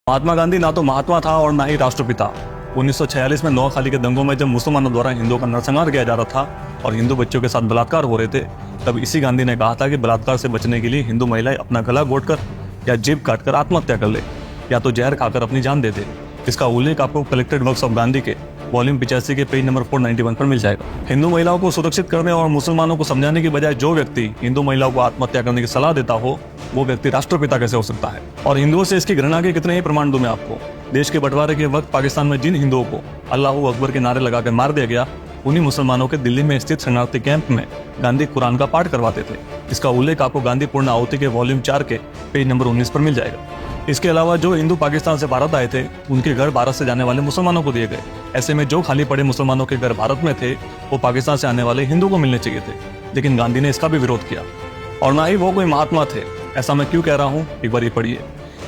महात्मा गांधी ना तो महात्मा था और ना ही राष्ट्रपिता। 1946 में नोआखाली के दंगों में जब मुसलमानों द्वारा हिंदुओं का नरसंहार किया जा रहा था और हिंदू बच्चों के साथ बलात्कार हो रहे थे, तब इसी गांधी ने कहा था कि बलात्कार से बचने के लिए हिंदू महिलाएं अपना गला घोटकर या जीभ काटकर आत्महत्या कर ले या तो जहर खाकर अपनी जान दे दे। इसका उल्लेख आपको कलेक्टेड वर्क्स ऑफ गांधी के वॉल्यूम 85 के पेज नंबर 491 पर मिल जाएगा। हिंदू महिलाओं को सुरक्षित करने और मुसलमानों को समझाने की बजाय जो व्यक्ति हिंदू महिलाओं को आत्महत्या करने की सलाह देता हो, वो व्यक्ति राष्ट्रपिता कैसे हो सकता है? और हिंदुओं से इसकी घृणा के कितने ही प्रमाण दूं मैं आपको। देश के बंटवारे के वक्त पाकिस्तान में जिन हिंदुओं को अल्लाह अकबर के नारे लगाकर मार दिया गया, उन्हीं मुसलमानों के दिल्ली में स्थित शरणार्थी कैंप में गांधी कुरान का पाठ करवाते थे। इसका उल्लेख आपको गांधी पूर्ण आहुति के वॉल्यूम 4 के पेज नंबर 19 पर मिल जाएगा। इसके अलावा जो हिंदू पाकिस्तान से भारत आए थे, उनके घर भारत से जाने वाले मुसलमानों को दिए गए। ऐसे में जो खाली पड़े मुसलमानों के घर भारत में थे, वो पाकिस्तान से आने वाले हिंदू को मिलने चाहिए थे, लेकिन गांधी ने इसका भी विरोध किया। और ना ही वो कोई महात्मा थे। ऐसा मैं क्यों कह रहा हूँ, एक बार ये पढ़िए।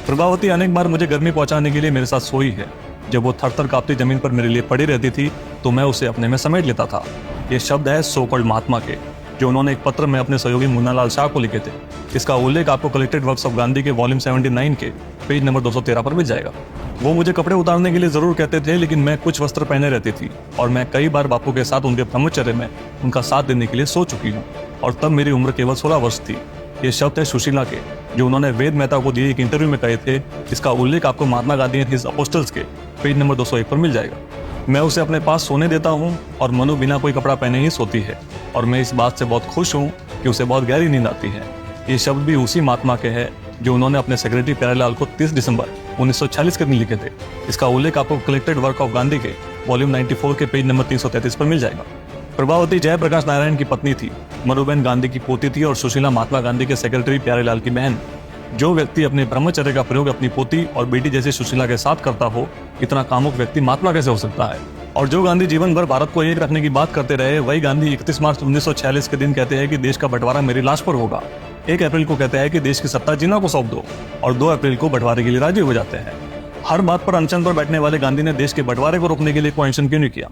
प्रभावती अनेक बार मुझे गर्मी पहुंचाने के लिए मेरे साथ सोई है। जब वो थर थर कांपती जमीन पर मेरे लिए पड़ी रहती थी तो मैं उसे अपने में समेट लेता था। ये शब्द है सो कॉल्ड महात्मा के, जो उन्होंने एक पत्र में अपने सहयोगी मुन्ना लाल शाह को लिखे थे। इसका उल्लेख आपको कलेक्टेड वर्क्स ऑफ गांधी के वॉल्यूम 79 के पेज नंबर 213 पर मिल जाएगा। वो मुझे कपड़े उतारने के लिए जरूर कहते थे, लेकिन मैं कुछ वस्त्र पहने रहती थी और मैं कई बार बापू के साथ उनके ब्रह्मचर्य में उनका साथ देने के लिए सो चुकी हूँ, और तब मेरी उम्र केवल 16 वर्ष थी। ये शब्द है सुशीला के, जो उन्होंने वेद मेहता को दिए एक इंटरव्यू में कहे थे। इसका उल्लेख आपको Mahatma Gandhi and his apostles के पेज नंबर 201 पर मिल जाएगा। मैं उसे अपने पास सोने देता हूँ और मनु बिना कोई कपड़ा पहने ही सोती है, और मैं इस बात से बहुत खुश हूँ कि उसे बहुत गहरी नींद आती है। ये शब्द भी उसी महात्मा के हैं जो उन्होंने अपने सेक्रेटरी प्यारेलाल को 30 दिसंबर 1946 के दिन लिखे थे। इसका उल्लेख आपको कलेक्टेड वर्क ऑफ गांधी के वॉल्यूम 94 के पेज नंबर 333 पर मिल जाएगा। प्रभावती जयप्रकाश नारायण की पत्नी थी, मनुबेन गांधी की पोती थी और सुशीला महात्मा गांधी के सेक्रेटरी प्यारेलाल की बहन। जो व्यक्ति अपने ब्रह्मचर्य का प्रयोग अपनी पोती और बेटी जैसी सुशीला के साथ करता हो, इतना कामुक व्यक्ति महात्मा कैसे हो सकता है? और जो गांधी जीवन भर भारत को एक रखने की बात करते रहे, वही गांधी 31 मार्च 1946 के दिन कहते हैं कि देश का बंटवारा मेरी लाश पर होगा। 1 अप्रैल को कहते हैं कि देश की सत्ता जिन्ना को सौंप दो, और 2 अप्रैल को बंटवारे के लिए राजी हो जाते हैं। हर बात पर अनशन पर बैठने वाले गांधी ने देश के बंटवारे को रोकने के लिए कोई एक्शन क्यों नहीं किया?